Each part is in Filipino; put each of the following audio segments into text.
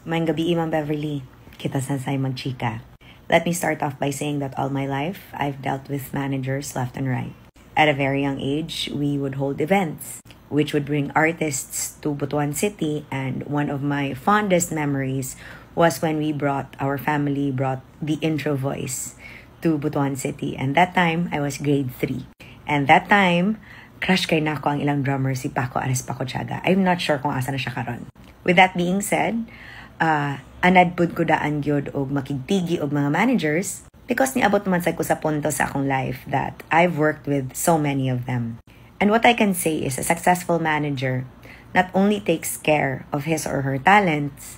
Maayong gabi, Ma'am Beverly. Kita sa magchika. Let me start off by saying that all my life, I've dealt with managers left and right. At a very young age, we would hold events, which would bring artists to Butuan City, and one of my fondest memories was when our family brought the intro voice to Butuan City. And that time, I was grade 3. And that time, crush kay na ako ang ilang drummer, si Paco Ares Paco Tiaga. I'm not sure kung asa na siya karon. With that being said, anad pud ko daan gyud og makigtigi og mga managers because niabot man sad ko sa punto sa akong life that I've worked with so many of them. And what I can say is a successful manager not only takes care of his or her talents,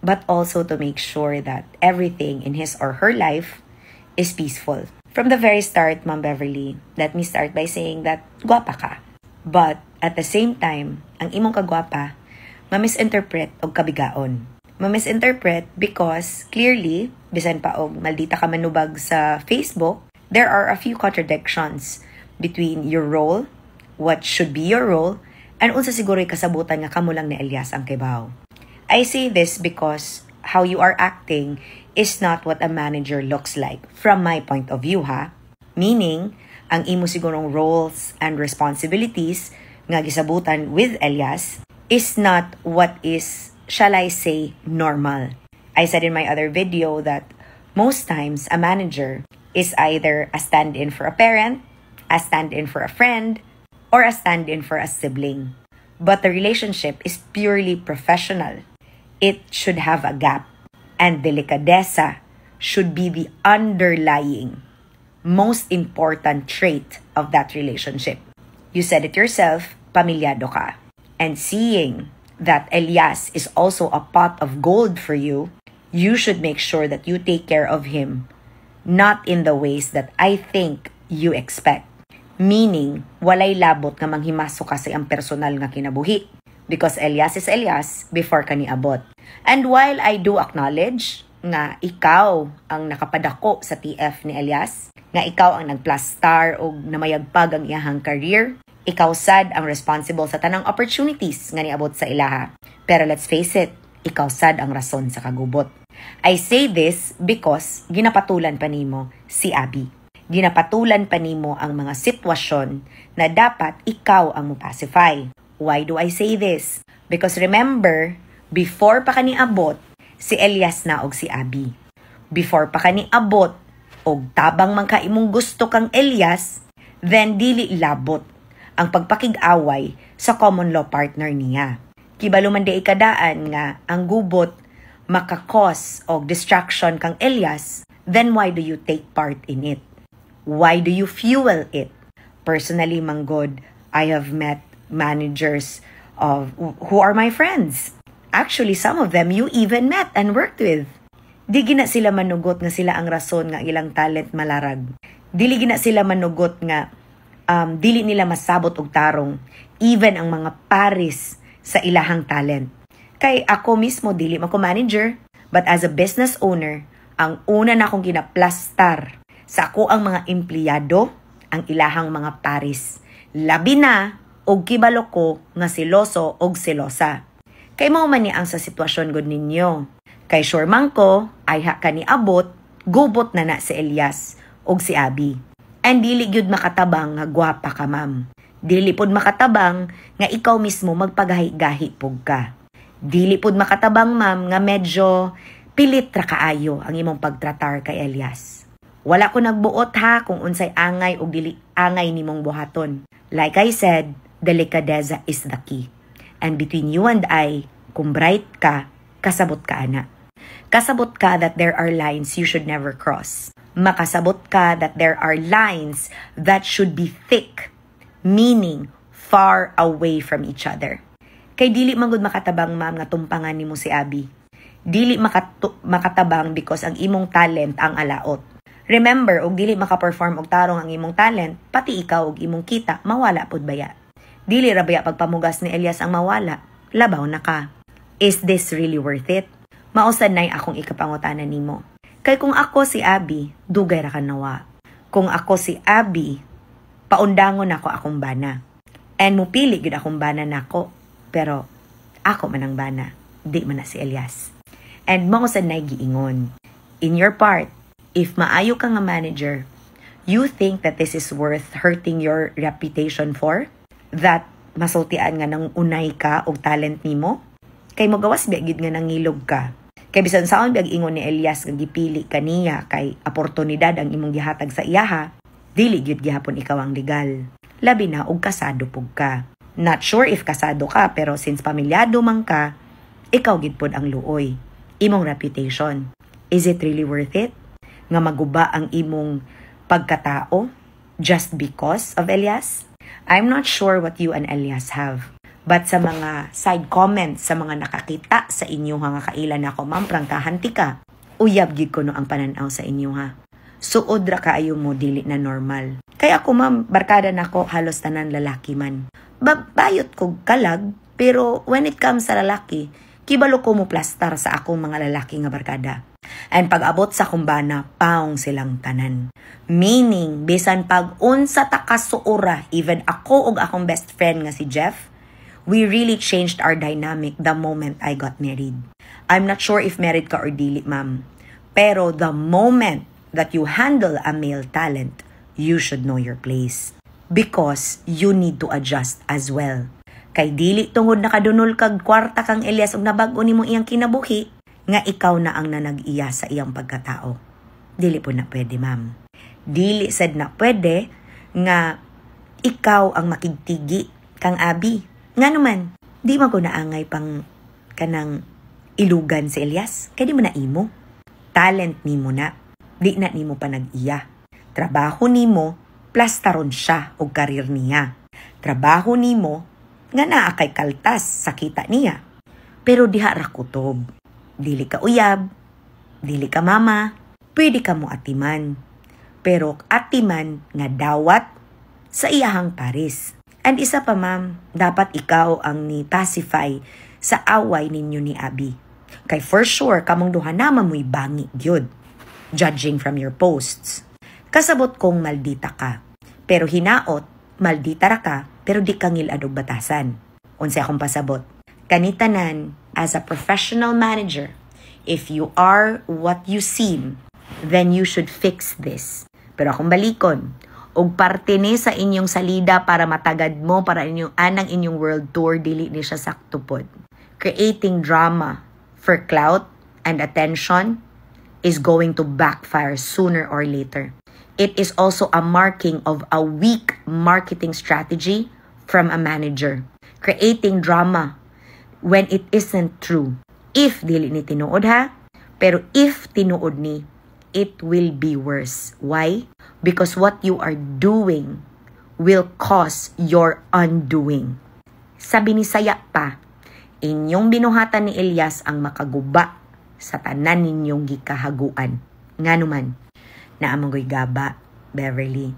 but also to make sure that everything in his or her life is peaceful. From the very start, Ma'am Beverly, let me start by saying that gwapa ka. But at the same time, ang imong kagwapa, ma-misinterpret og kabigaon. Ma-misinterpret because clearly, bisan pa og maldita ka manubag sa Facebook, there are a few contradictions between your role, what should be your role, and unsa siguro'y kasabutan nga kamo lang ni Elias ang kibaw. I say this because how you are acting is not what a manager looks like from my point of view, ha? Meaning, ang imo sigurong roles and responsibilities nga gisabutan with Elias is not what is, shall I say, normal. I said in my other video that most times a manager is either a stand-in for a parent, a stand-in for a friend, or a stand-in for a sibling. But the relationship is purely professional. It should have a gap. And delicadeza should be the underlying, most important trait of that relationship. You said it yourself, pamilyado ka. And seeing that Elias is also a pot of gold for you, you should make sure that you take care of him, not in the ways that I think you expect. Meaning, walay labot nga manghimaso ka sa iyang personal nga kinabuhi. Because Elias is Elias before ka niabot. And while I do acknowledge nga ikaw ang nakapadako sa TF ni Elias, nga ikaw ang nagplastar o namayagpag ang iyahang career, ikaw sad ang responsible sa tanang opportunities nga niabot sa ilaha. Pero let's face it, ikaw sad ang rason sa kagubot. I say this because ginapatulan pa nimo si Abby. Ginapatulan pa nimo ang mga sitwasyon na dapat ikaw ang mo-pacify. Why do I say this? Because remember, before pa kaniabot, si Elias na og si Abby. Before pa kaniabot, og tabang man ka imong gusto kang Elias, then dili labot ang pagpakig-away sa common law partner niya. Kibalo man di ikadaan nga ang gubot makakos og distraction kang Elias, then why do you take part in it? Why do you fuel it? Personally, manggod, I have met managers who are my friends. Actually, some of them you even met and worked with. Di gina sila manugot nga sila ang rason nga ilang talent malarag. Dili gina sila manugot nga dili nila masabot og tarong even ang mga paris sa ilahang talent. Kay ako mismo dili man ko manager, but as a business owner, ang una na akong ginaplastar sa ako ang mga empleyado ang ilahang mga paris. Labi na og kibalo ko nga siloso og silosa. Kay mao man ni ang sa sitwasyon gud ninyo. Kay sure man ko ay ha kaniabot gubot na si Elias og si Abby. And dili gyud makatabang nga gwapa ka, ma'am. Dili pud makatabang nga ikaw mismo magpagahi-gahi pug ka. Dili pud makatabang, ma'am, nga medyo pilit ra kaayo ang imong pagtratar kay Elias. Wala ko nagbuot ha kung unsay angay o dili angay nimong buhaton. Like I said, delicadeza is the key. And between you and I, kung bright ka, kasabot ka ana. Kasabot ka that there are lines you should never cross. Makasabot ka that there are lines that should be thick, meaning far away from each other. Kay dili man gud makatabang, ma'am, nga tumpangan nimo si Abby. Dili makatabang because ang imong talent ang alaot. Remember, og dili maka-perform og tarong ang imong talent, pati ikaw og imong kita mawala pud baya. Dili ra baya pagpamugas ni Elias ang mawala, labaw na ka. Is this really worth it? Mausad nay akong ikapangutanan nimo. Kay kung ako si Abby, dugay ra ka nawa. Kung ako si Abby, paundangon ako akong bana. And mupili gid akong bana nako, pero ako man ang bana, di man na si Elias. And mo sa giingon. In your part, if maayo ka nga manager, you think that this is worth hurting your reputation for? That masultian nga nang unay ka og talent nimo? Kay mo gawas biagid nga nangilog ka. Kay bisan saon biag ingon ni Elias nga gipili kaniya kay oportunidad ang imong gihatag sa iyaha, dili gyud gihapon ikaw ang legal. Labi na og kasado pug ka. Not sure if kasado ka, pero since pamilyado man ka, ikaw gid pod ang luoy. Imong reputation. Is it really worth it? Nga maguba ang imong pagkatao just because of Elias? I'm not sure what you and Elias have. But sa mga side comments, sa mga nakakita sa inyo nga kailan ako, ma'am, prangkahanti ka. Uyab gid ko no ang pananaw sa inyo ha. Suod ra kaayo mo dili na normal. Kaya ako, ma'am, barkada nako halos tanan lalaki man. Bayot ko kalag, pero when it comes sa lalaki, kibalo ko mo plastar sa akong mga lalaki nga barkada. And pag abot sa kumbana, paong silang tanan. Meaning, bisan pag unsa ta kasuura, even ako og akong best friend nga si Jeff, we really changed our dynamic the moment I got married. I'm not sure if married ka or dili, ma'am. Pero the moment that you handle a male talent, you should know your place. Because you need to adjust as well. Kay dili tungod nakadunol kag kwarta kang Elias og nabag-o nimo iyang kinabuhi, nga ikaw na ang nanag-iya sa iyang pagkatao. Dili po na pwede, ma'am. Dili sad na pwede nga ikaw ang makigtigi kang abi. Nga naman, di mo ko naangay pang kanang ilugan si Elias. Kaya di mo na imo. Talent nimo na. Di na nimo pa nag-iya. Trabaho nimo, plastaron siya o karir niya. Trabaho nimo, nga naa kay kaltas sa kita niya. Pero diha ra kutob. Dili ka uyab, dili ka mama, pwede ka mo atiman. Pero atiman nga dawat sa iyahang paris. And isa pa, ma'am, dapat ikaw ang ni-pacify sa away ninyo ni Abby. Kay for sure, kamong duha naman mo'y bangi gyud, judging from your posts. Kasabot kong maldita ka, pero hinaot, maldita ra ka, pero di kangil adog batasan. Unsa akong pasabot. Kanitanan, as a professional manager, if you are what you seem, then you should fix this. Pero akong balikon, og parte ni sa inyong salida para matagad mo, para inyong anang inyong world tour, dili ni siya saktupod. Creating drama for clout and attention is going to backfire sooner or later. It is also a marking of a weak marketing strategy from a manager. Creating drama when it isn't true. If dili ni tinuod ha, pero if tinuod ni, it will be worse. Why? Because what you are doing will cause your undoing. Sabi ni Saya pa, inyong binuhatan ni Elias ang makaguba sa tanan ninyong gikahaguan. Nga naman, naamangoy gaba, Beverly.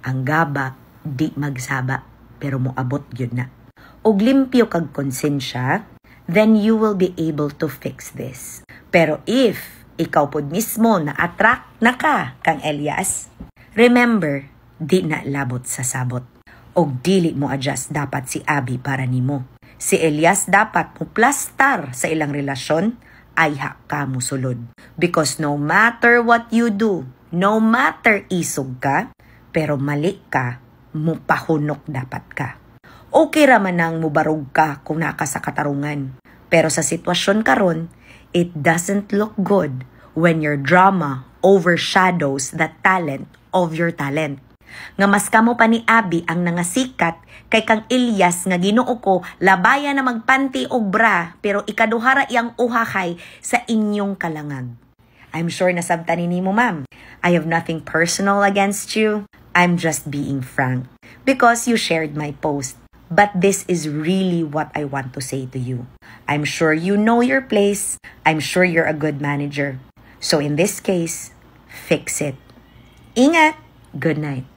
Ang gaba, di magsaba, pero moabot yun na. Og limpyo kag konsensya, then you will be able to fix this. Pero if ikaw pod mismo na-attract na ka kang Elias, remember, di na labot sa sabot. Og dili mo adjust dapat si Abby para nimo. Si Elias dapat mo plastar sa ilang relasyon, ay ka mo sulod. Because no matter what you do, no matter isog ka, pero mali ka, mupahunok dapat ka. Okay raman nang mubarog ka kung naka sa katarungan. Pero sa sitwasyon karon, it doesn't look good when your drama overshadows the talent of your talent. Nga mas kamo pa ni Abby ang nangasikat kay kang Elias nga Ginoo ko labaya na magpanti og bra pero ikaduhara iyang uhahay sa inyong kalangag. I'm sure nasabtan nimo, ma'am. I have nothing personal against you. I'm just being frank because you shared my post. But this is really what I want to say to you. I'm sure you know your place. I'm sure you're a good manager. So in this case, fix it. Ingat! Good night.